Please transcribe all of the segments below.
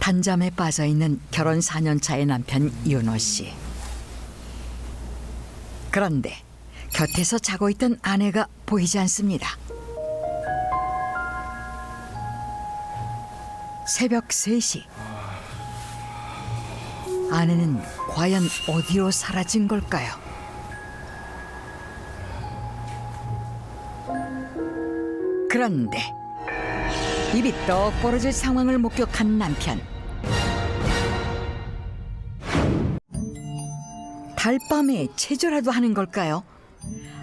단잠에 빠져 있는 결혼 4년 차의 남편 윤호 씨. 그런데 곁에서 자고 있던 아내가 보이지 않습니다. 새벽 3시. 아내는 과연 어디로 사라진 걸까요? 그런데 입이 떡 벌어질 상황을 목격한 남편. 달밤에 체조라도 하는 걸까요?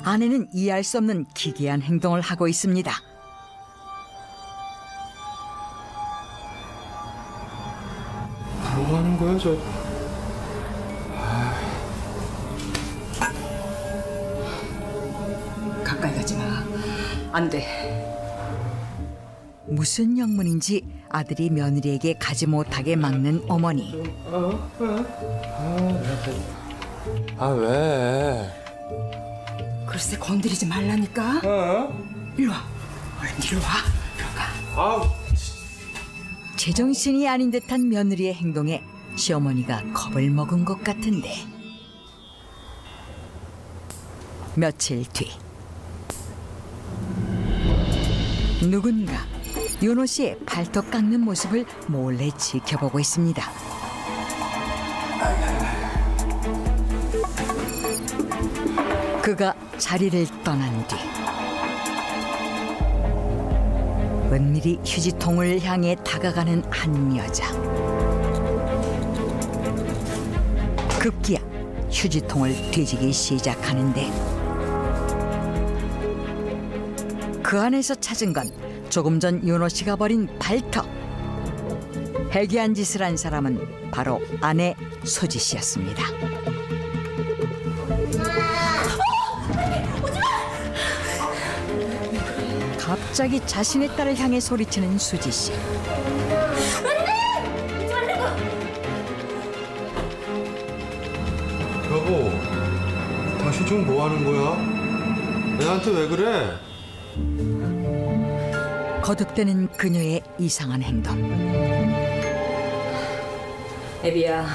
아내는 이해할 수 없는 기괴한 행동을 하고 있습니다. 뭐 하는 거야, 저? 가까이 가지 마. 안 돼. 무슨 영문인지 아들이 며느리에게 가지 못하게 막는 어머니. 아, 왜? 글쎄 건드리지 말라니까. 일로 와. 얼른 일로 와. 들어가. 아우. 제정신이 아닌 듯한 며느리의 행동에 시어머니가 겁을 먹은 것 같은데. 며칠 뒤 누군가 윤호 씨의 발톱 깎는 모습을 몰래 지켜보고 있습니다. 그가 자리를 떠난 뒤 은밀히 휴지통을 향해 다가가는 한 여자. 급기야 휴지통을 뒤지기 시작하는데 그 안에서 찾은 건 조금 전 윤호 씨가 버린 발톱. 해괴한 짓을 한 사람은 바로 아내 수지 씨였습니다. 갑자기 자신의 딸을 향해 소리치는 수지 씨. 여보, 당신 지금 뭐 하는 거야? 애한테 왜 그래? 거듭되는 그녀의 이상한 행동. 애비야,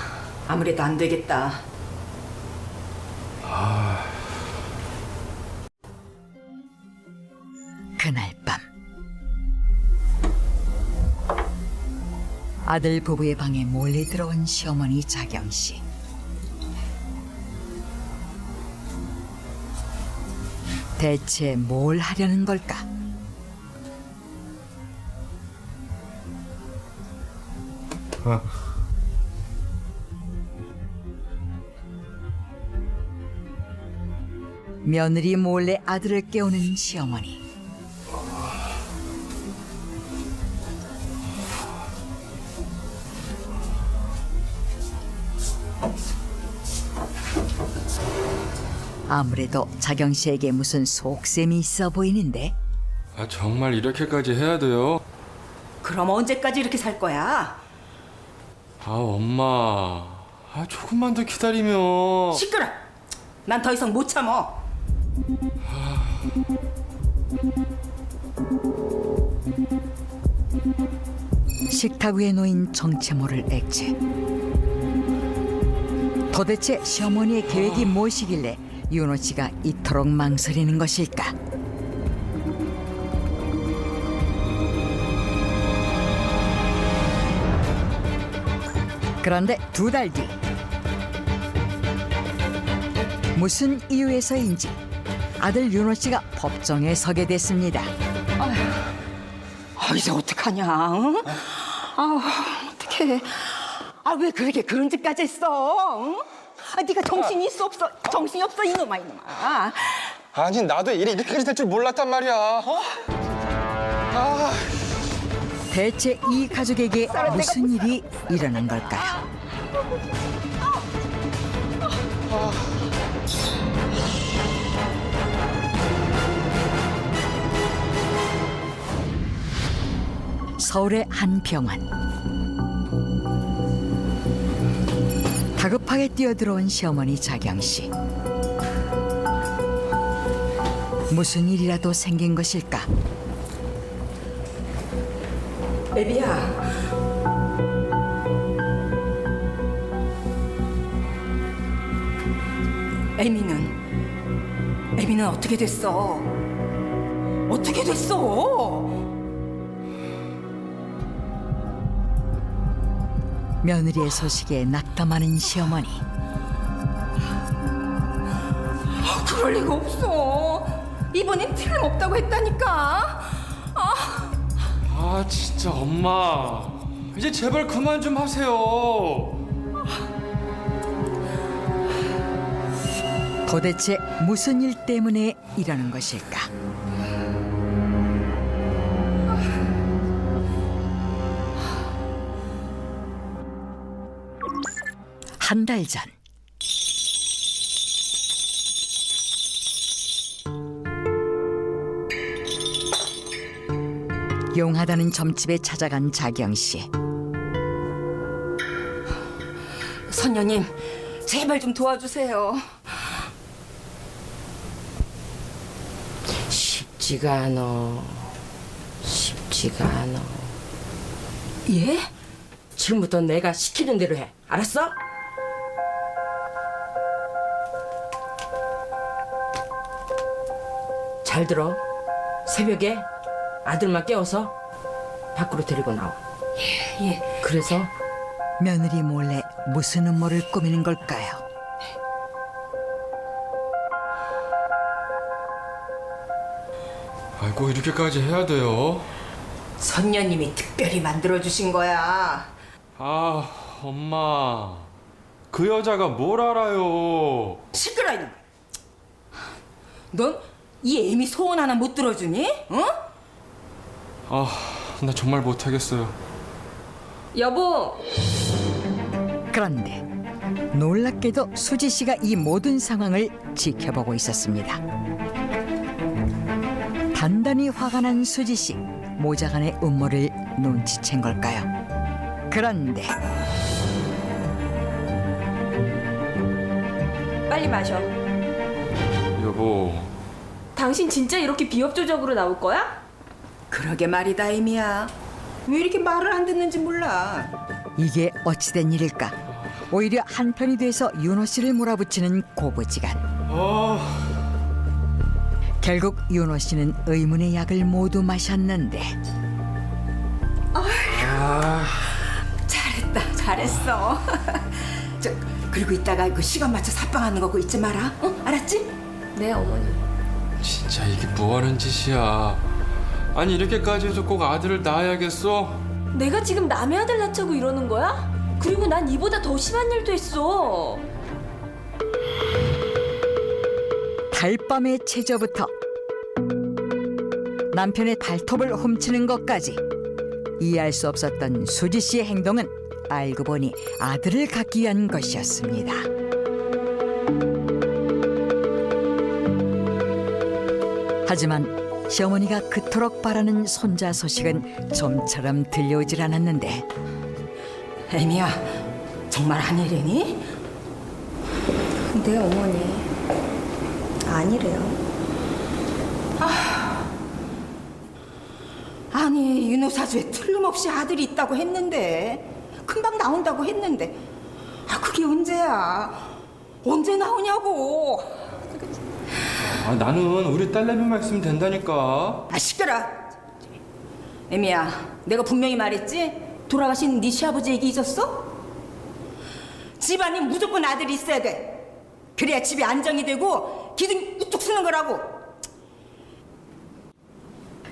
아무래도 안 되겠다. 그날 밤 아들 부부의 방에 몰래 들어온 시어머니 자경 씨. 대체 뭘 하려는 걸까? 며느리 몰래 아들을 깨우는 시어머니. 아무래도 자경 씨에게 무슨 속셈이 있어 보이는데. 아, 정말 이렇게까지 해야 돼요? 그럼 언제까지 이렇게 살 거야? 아, 엄마. 아, 조금만 더 기다리면. 시끄러. 난 더 이상 못 참어. 식탁 위에 놓인 정체 모를 액체. 도대체 시어머니의 계획이 무엇이길래 윤호 씨가 이토록 망설이는 것일까? 그런데 2달 뒤 무슨 이유에서인지 아들 윤호 씨가 법정에 서게 됐습니다. 이제 어떡하냐? 응? 어떡해. 왜 그렇게 그런 짓까지 했어? 응? 네가 정신이 있어 없어? 정신이 없어 이놈아. 아니, 나도 일이 이렇게까지 될 줄 몰랐단 말이야. 대체 이 가족에게 무슨 일이 일어난 걸까요? 서울의 한 병원. 다급하게 뛰어들어온 시어머니 자경 씨. 무슨 일이라도 생긴 것일까? 애비야, 애미는 어떻게 됐어? 어떻게 됐어? 며느리의 소식에 낙담하는 시어머니. 그럴 리가 없어. 이번엔 틀림없다고 했다니까. 아 진짜 엄마 이제 제발 그만 좀 하세요. 도대체 무슨 일 때문에 이러는 것일까? 한 달 전. 용하다는 점집에 찾아간 자경 씨. 선녀님, 제발 좀 도와주세요. 쉽지가 않아. 예? 지금부터 내가 시키는 대로 해. 알았어? 잘 들어. 새벽에 아들만 깨워서 밖으로 데리고 나와. 예. 그래서 며느리 몰래 무슨 음모를 꾸미는 걸까요? 아이고 이렇게까지 해야 돼요? 선녀님이 특별히 만들어주신 거야. 아 엄마 그 여자가 뭘 알아요? 시끄러, 이놈. 넌 이 애미 소원 하나 못 들어주니? 응? 아 나 정말 못하겠어요. 여보. 그런데 놀랍게도 수지 씨가 이 모든 상황을 지켜보고 있었습니다. 단단히 화가 난 수지 씨, 모자간의 음모를 눈치챈 걸까요? 그런데 빨리 마셔. 여보 당신 진짜 이렇게 비협조적으로 나올 거야? 그러게 말이다, 애미야. 왜 이렇게 말을 안 듣는지 몰라. 이게 어찌된 일일까? 오히려 한편이 돼서 윤호 씨를 몰아붙이는 고부지간. 결국 윤호 씨는 의문의 약을 모두 마셨는데 잘했어. 그리고 이따가 그 시간 맞춰서 합방하는 거 그거 잊지 마라. 응? 알았지? 네, 어머니. 진짜 이게 뭐하는 짓이야. 아니 이렇게까지 해서 꼭 아들을 낳아야겠어? 내가 지금 남의 아들 낳자고 이러는 거야? 그리고 난 이보다 더 심한 일도 했어. 달밤의 체조부터 남편의 발톱을 훔치는 것까지 이해할 수 없었던 수지 씨의 행동은 알고 보니 아들을 갖기 위한 것이었습니다. 하지만 시어머니가 그토록 바라는 손자 소식은 좀처럼 들려오질 않았는데 애미야, 정말 아니래니? 네, 어머니. 아니래요. 아니, 윤호 사주에 틀림없이 아들이 있다고 했는데 금방 나온다고 했는데 그게 언제야? 언제 나오냐고. 아 나는 우리 딸내미만 있으면 된다니까. 시끄러. 애미야, 내가 분명히 말했지? 돌아가신 네 시아버지 얘기 잊었어? 집안에 무조건 아들이 있어야 돼. 그래야 집이 안정이 되고 기둥이 우뚝 서는 거라고.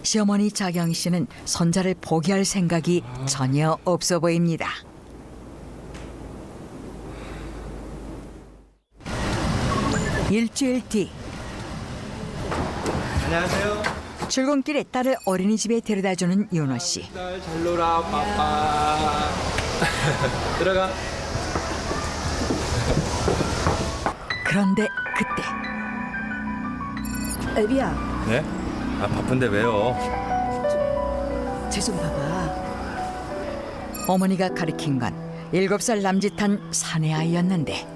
시어머니 자경 씨는 손자를 포기할 생각이 전혀 없어 보입니다. 일주일 뒤 안녕하세요. 출근길에 딸을 어린이집에 데려다주는 윤호 씨. 딸 잘 놀아 빠빠. 들어가. 그런데 그때 애비야, 네? 아 바쁜데 왜요? 쟤 좀 봐봐. 어머니가 가리킨 건 7살 남짓한 사내 아이였는데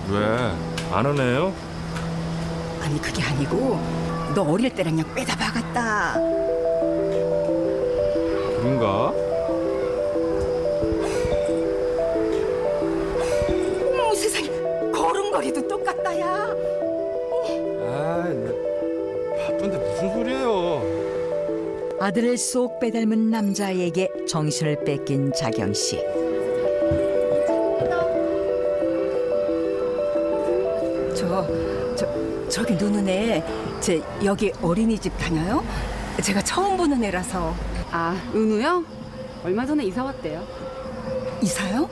왜? 안 오네요? 아니, 그게 아니고 너 어릴 때랑 그냥 빼다 박았다. 그런가? 세상에, 그런 머리도 똑같다, 야. 아, 바쁜데 무슨 소리예요? 아들을 쏙 빼닮은 남자에게 정신을 뺏긴 자경 씨. 저기 노는 애, 제 여기 어린이집 다녀요? 제가 처음 보는 애라서. 아, 은우요? 얼마 전에 이사 왔대요. 이사요?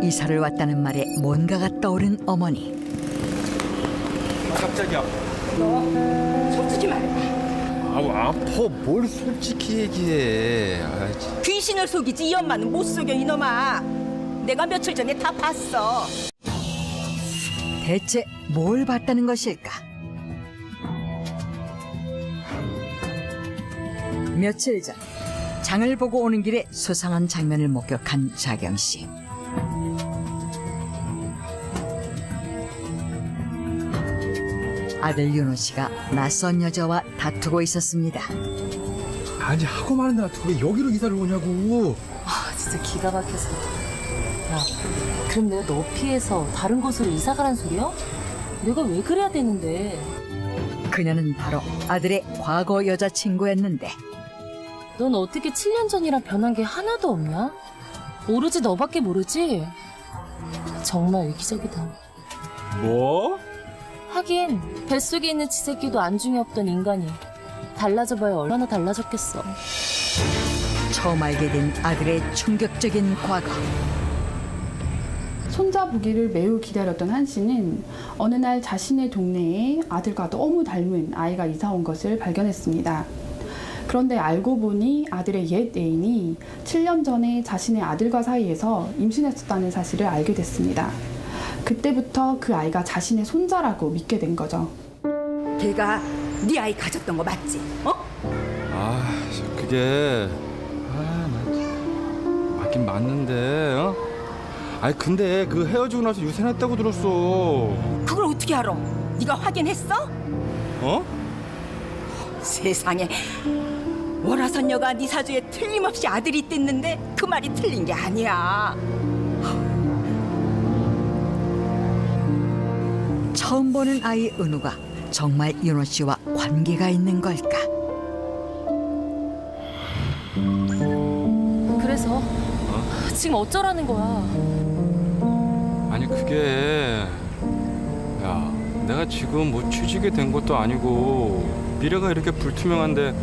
이사를 왔다는 말에 뭔가가 떠오른 어머니. 깜짝이야. 너 솔직히 말해봐. 아우 아파. 뭘 솔직히 얘기해. 귀신을 속이지 이 엄마는 못 속여 이놈아. 내가 며칠 전에 다 봤어. 대체 뭘 봤다는 것일까? 며칠 전 장을 보고 오는 길에 수상한 장면을 목격한 자경 씨. 아들 윤호 씨가 낯선 여자와 다투고 있었습니다. 아니 하고 마는데 왜 여기로 이사를 오냐고. 아, 진짜 기가 막혀서. 야, 그럼 내가 너 피해서 다른 곳으로 이사 가란 소리야? 내가 왜 그래야 되는데? 그녀는 바로 아들의 과거 여자친구였는데 넌 어떻게 7년 전이랑 변한 게 하나도 없냐? 오로지 너밖에 모르지? 정말 이기적이다. 뭐? 하긴 뱃속에 있는 지새끼도 안중에 없던 인간이 달라져봐야 얼마나 달라졌겠어. 처음 알게 된 아들의 충격적인 과거. 손자 보기를 매우 기다렸던 한 씨는 어느 날 자신의 동네에 아들과 너무 닮은 아이가 이사 온 것을 발견했습니다. 그런데 알고 보니 아들의 옛 애인이 7년 전에 자신의 아들과 사이에서 임신했었다는 사실을 알게 됐습니다. 그때부터 그 아이가 자신의 손자라고 믿게 된 거죠. 걔가 네 아이 가졌던 거 맞지? 어? 아, 그게 맞긴 맞는데, 어? 아니 근데 그 헤어지고 나서 유산했다고 들었어. 그걸 어떻게 알아? 네가 확인했어? 어? 세상에, 월화선녀가 네 사주에 틀림없이 아들이 있댔는데 그 말이 틀린 게 아니야. 처음 보는 아이 은우가 정말 윤호 씨와 관계가 있는 걸까? 그래서 지금 어쩌라는 거야? 아니 그게 야, 내가 지금 뭐 취직이 된 것도 아니고 미래가 이렇게 불투명한데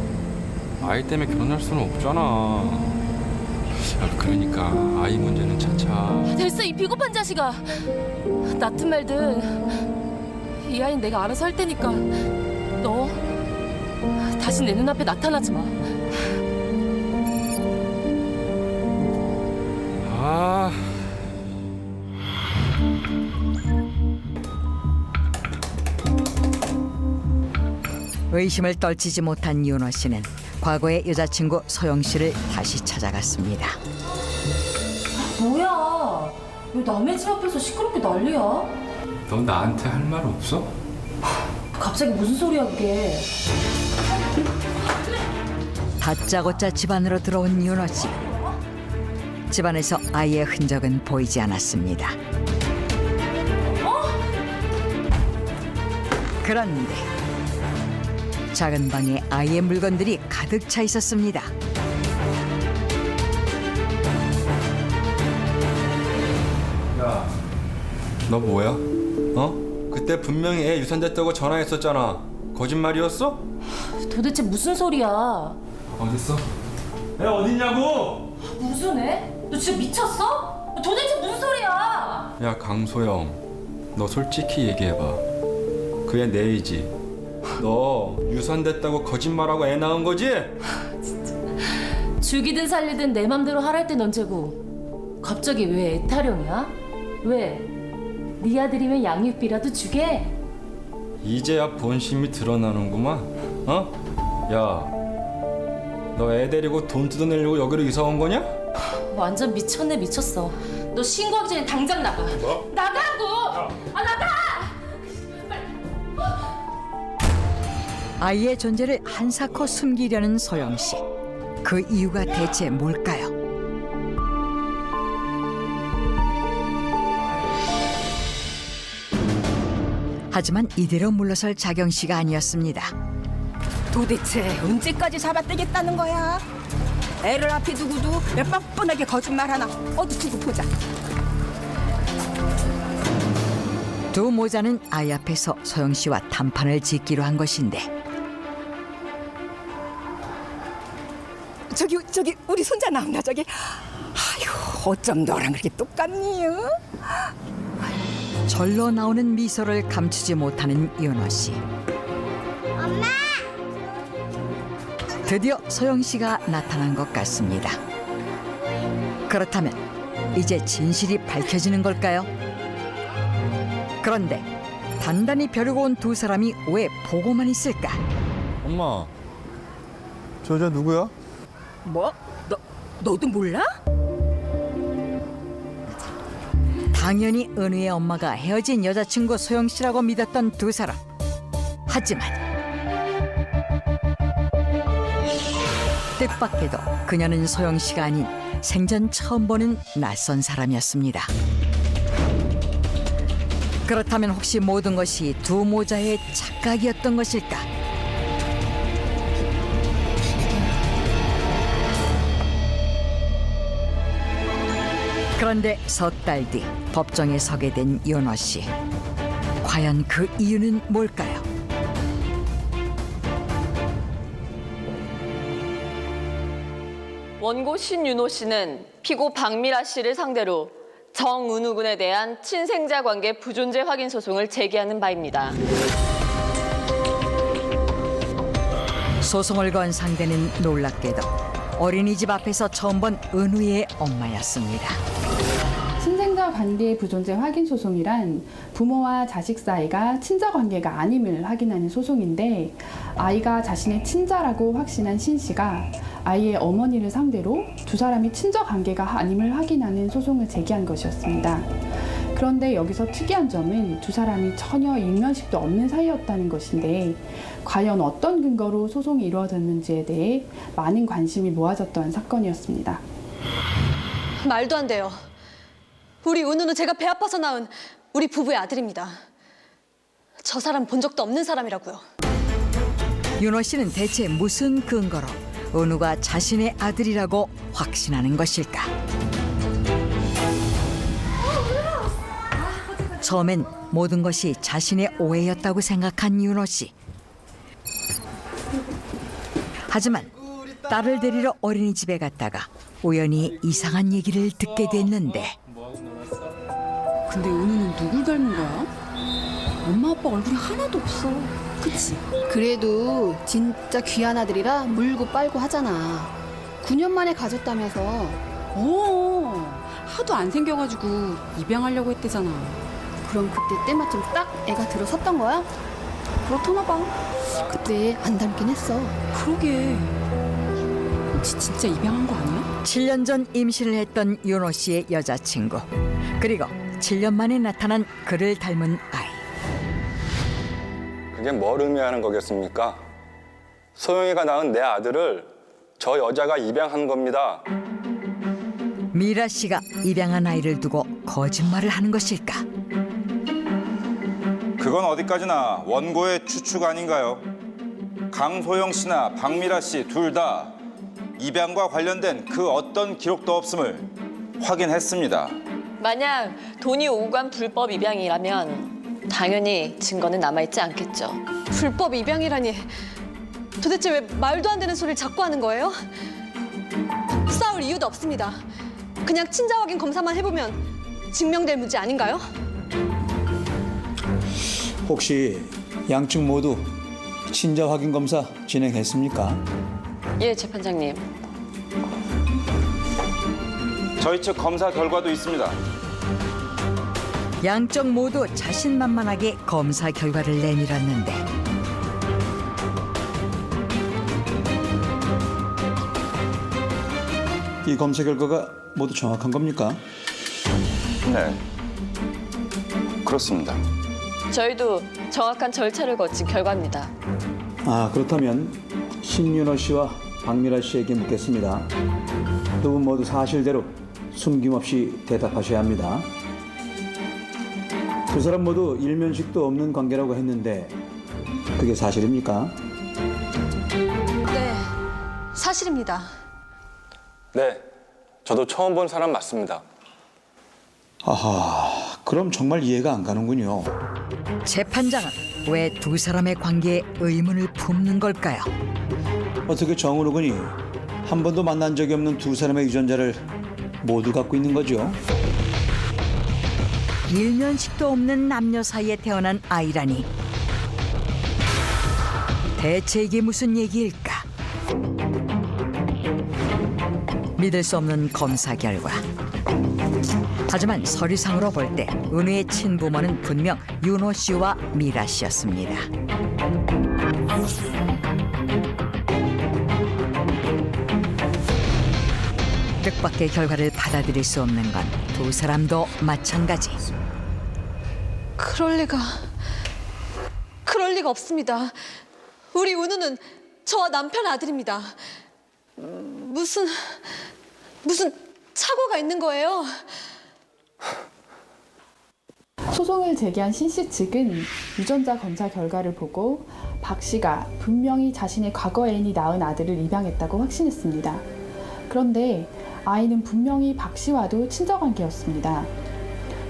아이 때문에 결혼할 수는 없잖아. 야, 그러니까 아이 문제는 차차. 됐어, 이 비겁한 자식아. 낫든 말든 이 아이는 내가 알아서 할 테니까 너 다시 내 눈앞에 나타나지 마. 아. 의심을 떨치지 못한 윤호 씨는 과거의 여자친구 소영 씨를 다시 찾아갔습니다. 뭐야? 왜 남의 집 앞에서 시끄럽게 난리야? 너 나한테 할 말 없어? 갑자기 무슨 소리야 그게? 다짜고짜 집안으로 들어온 윤호 씨. 집안에서 아이의 흔적은 보이지 않았습니다. 그런데 작은 방에 아이의 물건들이 가득 차 있었습니다. 야, 너 뭐야? 어? 그때 분명히 애 유산됐다고 전화했었잖아. 거짓말이었어? 도대체 무슨 소리야? 어딨어? 애 어딨냐고? 무슨 애? 너 진짜 미쳤어? 도대체 무슨 소리야? 야 강소영, 너 솔직히 얘기해봐. 그 애 내 애지? 너 유산됐다고 거짓말하고 애 낳은 거지? 죽이든 살리든 내 맘대로 하랄 땐 언제고 갑자기 왜 애 타령이야? 왜? 네 아들이면 양육비라도 주게? 이제야 본심이 드러나는구만. 어? 야, 너 애 데리고 돈 뜯어내려고 여기로 이사 온 거냐? 완전 미쳤네 미쳤어. 너 신고하기 전에 당장 나가. 뭐? 나가라고! 아 나가! 아이의 존재를 한사코 숨기려는 소영 씨. 그 이유가 대체 뭘까요? 하지만 이대로 물러설 자경 씨가 아니었습니다. 도대체 언제까지 잡아떼겠다는 거야? 애를 앞에 두고도 왜 뻔뻔하게 거짓말 하나? 어디 두고 보자. 두 모자는 아이 앞에서 소영 씨와 단판을 짓기로 한 것인데 저기 우리 손자 나온다 저기. 아휴 어쩜 너랑 그렇게 똑같니? 응? 절로 나오는 미소를 감추지 못하는 윤호 씨. 엄마! 드디어 소영 씨가 나타난 것 같습니다. 그렇다면 이제 진실이 밝혀지는 걸까요? 그런데 단단히 벼르고 온 두 사람이 왜 보고만 있을까? 엄마, 저 여자 누구야? 뭐? 너도 몰라? 당연히 은우의 엄마가 헤어진 여자친구 소영 씨라고 믿었던 두 사람. 하지만 뜻밖에도 그녀는 소영 씨가 아닌 생전 처음 보는 낯선 사람이었습니다. 그렇다면 혹시 모든 것이 두 모자의 착각이었던 것일까? 그런데 석 달 뒤 법정에 서게 된 윤호 씨. 과연 그 이유는 뭘까요? 원고 신윤호 씨는 피고 박미라 씨를 상대로 정은우 군에 대한 친생자 관계 부존재 확인 소송을 제기하는 바입니다. 소송을 건 상대는 놀랍게도 어린이집 앞에서 처음 본 은우의 엄마였습니다. 친생자 관계 부존재 확인 소송이란 부모와 자식 사이가 친자 관계가 아님을 확인하는 소송인데 아이가 자신의 친자라고 확신한 신 씨가 아이의 어머니를 상대로 두 사람이 친자 관계가 아님을 확인하는 소송을 제기한 것이었습니다. 그런데 여기서 특이한 점은 두 사람이 전혀 인면식도 없는 사이였다는 것인데 과연 어떤 근거로 소송이 이루어졌는지에 대해 많은 관심이 모아졌던 사건이었습니다. 말도 안 돼요. 우리 은우는 제가 배 아파서 낳은 우리 부부의 아들입니다. 저 사람 본 적도 없는 사람이라고요. 윤호 씨는 대체 무슨 근거로 은우가 자신의 아들이라고 확신하는 것일까? 처음엔 모든 것이 자신의 오해였다고 생각한 윤호 씨. 하지만 딸을 데리러 어린이집에 갔다가 우연히 이상한 얘기를 듣게 됐는데 근데 은우는 누굴 닮은 거야? 엄마 아빠 얼굴이 하나도 없어. 그치? 그래도 진짜 귀한 아들이라 물고 빨고 하잖아. 9년 만에 가졌다면서. 하도 안 생겨가지고 입양하려고 했대잖아. 그럼 그때 때마침 딱 애가 들어섰던 거야? 그렇더나 봐. 그때 안 닮긴 했어. 그러게. 혹시 진짜 입양한 거 아니야? 7년 전 임신을 했던 윤호 씨의 여자친구. 그리고 7년 만에 나타난 그를 닮은 아이. 그게 뭘 의미하는 거겠습니까? 소영이가 낳은 내 아들을 저 여자가 입양한 겁니다. 미라 씨가 입양한 아이를 두고 거짓말을 하는 것일까? 그건 어디까지나 원고의 추측 아닌가요? 강소영 씨나 박미라 씨 둘 다 입양과 관련된 그 어떤 기록도 없음을 확인했습니다. 만약 돈이 오고 간 불법 입양이라면 당연히 증거는 남아있지 않겠죠. 불법 입양이라니. 도대체 왜 말도 안 되는 소리를 자꾸 하는 거예요? 싸울 이유도 없습니다. 그냥 친자 확인 검사만 해보면 증명될 문제 아닌가요? 혹시 양측 모두 친자 확인 검사 진행했습니까? 예, 재판장님. 저희 측 검사 결과도 있습니다. 양쪽 모두 자신만만하게 검사 결과를 내밀었는데 이 검사 결과가 모두 정확한 겁니까? 네, 그렇습니다. 저희도 정확한 절차를 거친 결과입니다. 그렇다면 신윤호 씨와 박미라 씨에게 묻겠습니다. 두 분 모두 사실대로 숨김없이 대답하셔야 합니다. 두 사람 모두 일면식도 없는 관계라고 했는데 그게 사실입니까? 네, 사실입니다. 네, 저도 처음 본 사람 맞습니다. 아하, 그럼 정말 이해가 안 가는군요. 재판장은 왜 두 사람의 관계에 의문을 품는 걸까요? 어떻게 정은호 군이 한 번도 만난 적이 없는 두 사람의 유전자를 모두 갖고 있는 거죠? 일면식도 없는 남녀 사이에 태어난 아이라니 대체 이게 무슨 얘기일까? 믿을 수 없는 검사 결과. 하지만 서류상으로 볼 때 은우의 친부모는 분명 윤호 씨와 미라 씨였습니다. 뜻밖의 결과를 받아들일 수 없는 건 두 사람도 마찬가지. 그럴 리가 없습니다. 우리 은우는 저와 남편 아들입니다. 무슨 착오가 있는 거예요? 소송을 제기한 신 씨 측은 유전자 검사 결과를 보고 박 씨가 분명히 자신의 과거 애인이 낳은 아들을 입양했다고 확신했습니다. 그런데 아이는 분명히 박 씨와도 친정관계였습니다.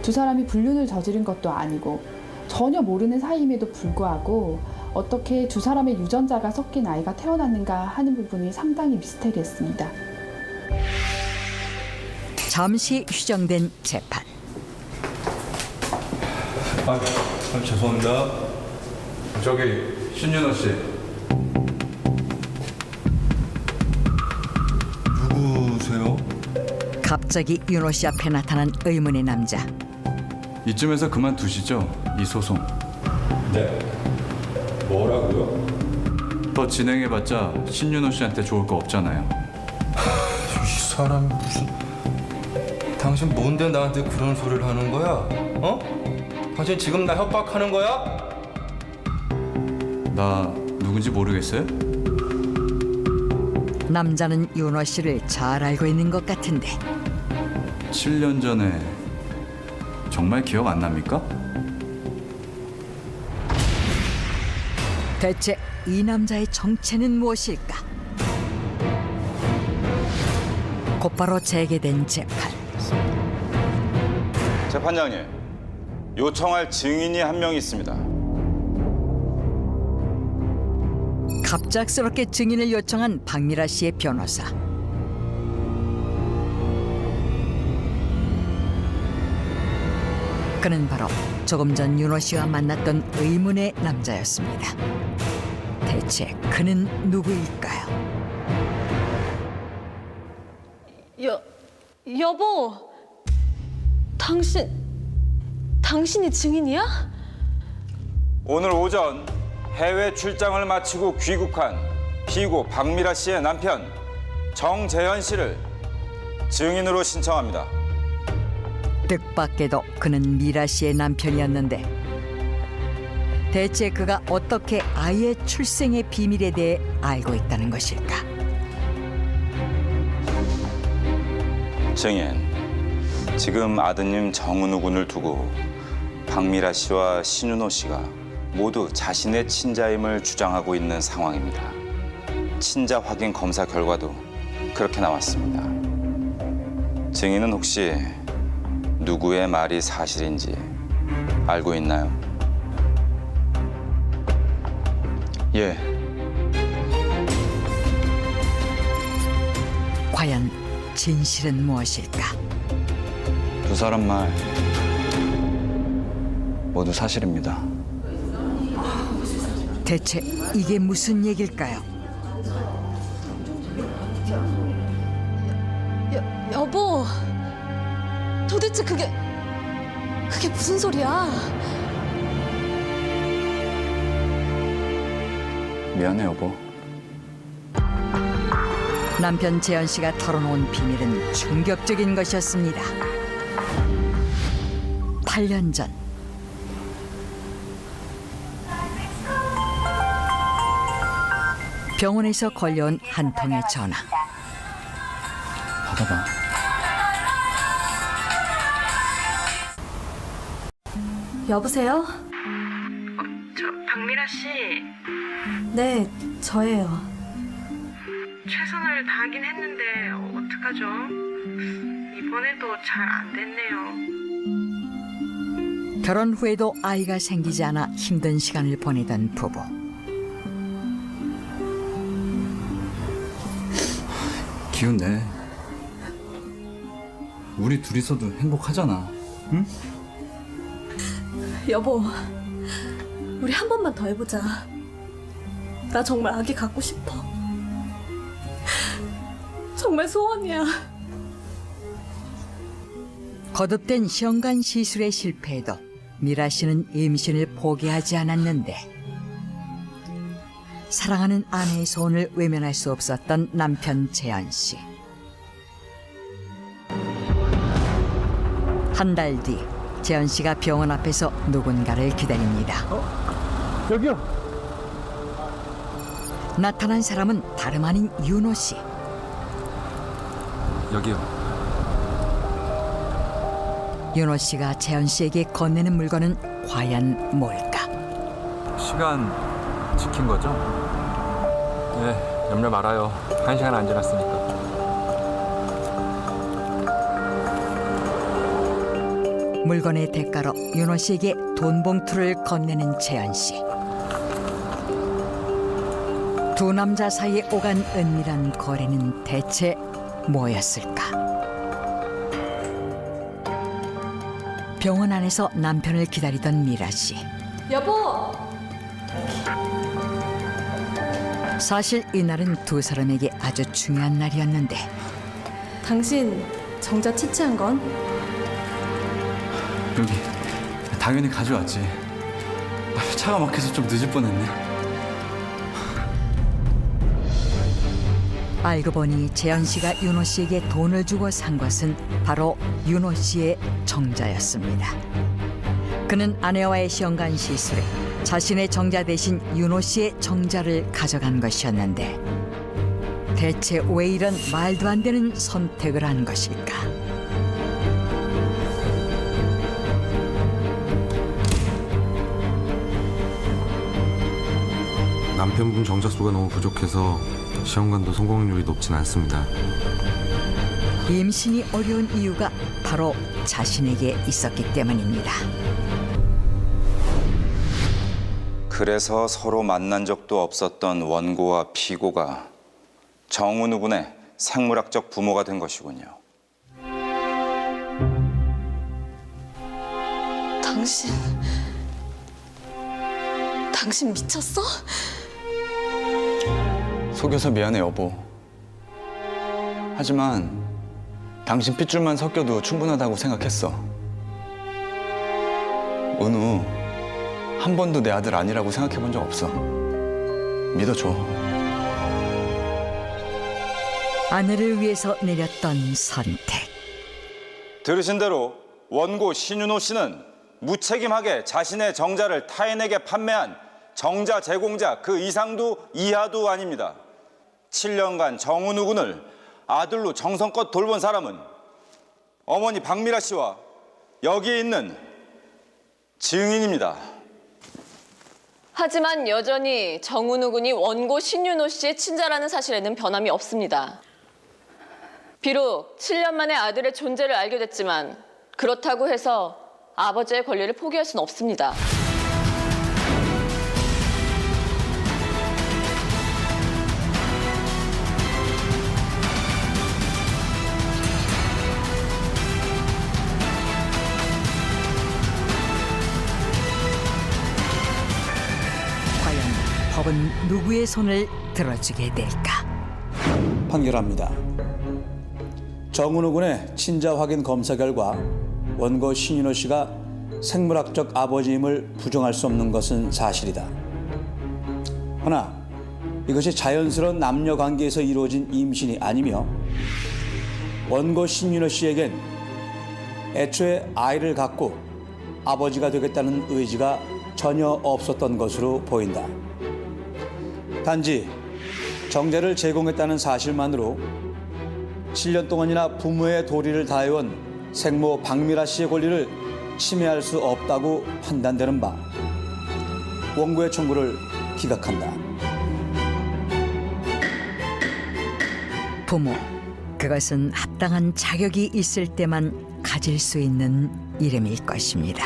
두 사람이 불륜을 저지른 것도 아니고 전혀 모르는 사이임에도 불구하고 어떻게 두 사람의 유전자가 섞인 아이가 태어났는가 하는 부분이 상당히 미스테리했습니다. 잠시 휴정된 재판. 죄송합니다. 저기 신윤호 씨. 누구세요? 갑자기 윤호 씨 앞에 나타난 의문의 남자. 이쯤에서 그만두시죠, 이 소송. 네. 뭐라고요? 더 진행해봤자 신윤호 씨한테 좋을 거 없잖아요. 이 사람 무슨... 당신 뭔데 나한테 그런 소리를 하는 거야? 어? 당신 지금 나 협박하는 거야? 나 누군지 모르겠어요? 남자는 윤호 씨를 잘 알고 있는 것 같은데 7년 전에 정말 기억 안 납니까? 대체 이 남자의 정체는 무엇일까? 곧바로 재개된 재판. 재판장님, 요청할 증인이 한 명 있습니다. 갑작스럽게 증인을 요청한 박미라 씨의 변호사. 그는 바로 조금 전 윤호 씨와 만났던 의문의 남자였습니다. 대체 그는 누구일까요? 여보, 당신이 증인이야? 오늘 오전 해외 출장을 마치고 귀국한 피고 박미라 씨의 남편 정재현 씨를 증인으로 신청합니다. 뜻밖에도 그는 미라 씨의 남편이었는데 대체 그가 어떻게 아이의 출생의 비밀에 대해 알고 있다는 것일까? 증인, 지금 아드님 정은우 군을 두고 박미라 씨와 신윤호 씨가 모두 자신의 친자임을 주장하고 있는 상황입니다. 친자 확인 검사 결과도 그렇게 나왔습니다. 증인은 혹시 누구의 말이 사실인지 알고 있나요? 예. 과연 진실은 무엇일까? 두 사람 말 모두 사실입니다. 대체 이게 무슨 얘길까요? 여보, 도대체 그게 무슨 소리야? 미안해, 여보. 남편 재현 씨가 털어놓은 비밀은 충격적인 것이었습니다. 8년 전 병원에서 걸려온 한 통의 전화. 받아봐. 여보세요? 저 박미라 씨, 네, 저예요. 최선을 다하긴 했는데 어떡하죠? 이번에도 잘 안 됐네요. 결혼 후에도 아이가 생기지 않아 힘든 시간을 보내던 부부. 기운 내. 우리 둘이서도 행복하잖아. 응? 여보, 우리 한 번만 더 해보자. 나 정말 아기 갖고 싶어. 정말 소원이야. 거듭된 시험관 시술의 실패에도 미라 씨는 임신을 포기하지 않았는데 사랑하는 아내의 소원을 외면할 수 없었던 남편 재현 씨. 한 달 뒤 재현 씨가 병원 앞에서 누군가를 기다립니다. 여기요. 나타난 사람은 다름 아닌 윤호 씨. 여기요. 윤호 씨가 재현 씨에게 건네는 물건은 과연 뭘까? 시간 지킨 거죠? 네, 염려 말아요. 1시간 안 지났으니까. 물건의 대가로 윤호 씨에게 돈 봉투를 건네는 재현 씨. 두 남자 사이에 오간 은밀한 거래는 대체 뭐였을까? 병원 안에서 남편을 기다리던 미라 씨. 여보! 사실 이날은 두 사람에게 아주 중요한 날이었는데 당신 정자 채취한 건? 여기 당연히 가져왔지. 차가 막혀서 좀 늦을 뻔했네. 알고 보니 재현 씨가 윤호 씨에게 돈을 주고 산 것은 바로 윤호 씨의 정자였습니다. 그는 아내와의 시험관 시술에 자신의 정자 대신 윤호 씨의 정자를 가져간 것이었는데 대체 왜 이런 말도 안 되는 선택을 한 것일까? 남편분 정자수가 너무 부족해서 시험관도 성공률이 높진 않습니다. 임신이 어려운 이유가 바로 자신에게 있었기 때문입니다. 그래서 서로 만난 적도 없었던 원고와 피고가 정은우 군의 생물학적 부모가 된 것이군요. 당신 미쳤어? 속여서 미안해 여보. 하지만 당신 핏줄만 섞여도 충분하다고 생각했어. 은우 한 번도 내 아들 아니라고 생각해 본 적 없어. 믿어줘. 아내를 위해서 내렸던 선택. 들으신 대로 원고 신윤호 씨는 무책임하게 자신의 정자를 타인에게 판매한 정자 제공자 그 이상도 이하도 아닙니다. 7년간 정은우 군을 아들로 정성껏 돌본 사람은 어머니 박미라 씨와 여기에 있는 증인입니다. 하지만 여전히 정은우 군이 원고 신윤호 씨의 친자라는 사실에는 변함이 없습니다. 비록 7년 만에 아들의 존재를 알게 됐지만 그렇다고 해서 아버지의 권리를 포기할 수는 없습니다. 과연 법은 누구의 손을 들어주게 될까? 판결합니다. 정은우 군의 친자 확인 검사 결과 원고 신윤호 씨가 생물학적 아버지임을 부정할 수 없는 것은 사실이다. 허나 이것이 자연스러운 남녀 관계에서 이루어진 임신이 아니며 원고 신윤호 씨에겐 애초에 아이를 갖고 아버지가 되겠다는 의지가 전혀 없었던 것으로 보인다. 단지 정자를 제공했다는 사실만으로 7년 동안이나 부모의 도리를 다해온 생모 박미라 씨의 권리를 침해할 수 없다고 판단되는 바 원고의 청구를 기각한다. 부모, 그것은 합당한 자격이 있을 때만 가질 수 있는 이름일 것입니다.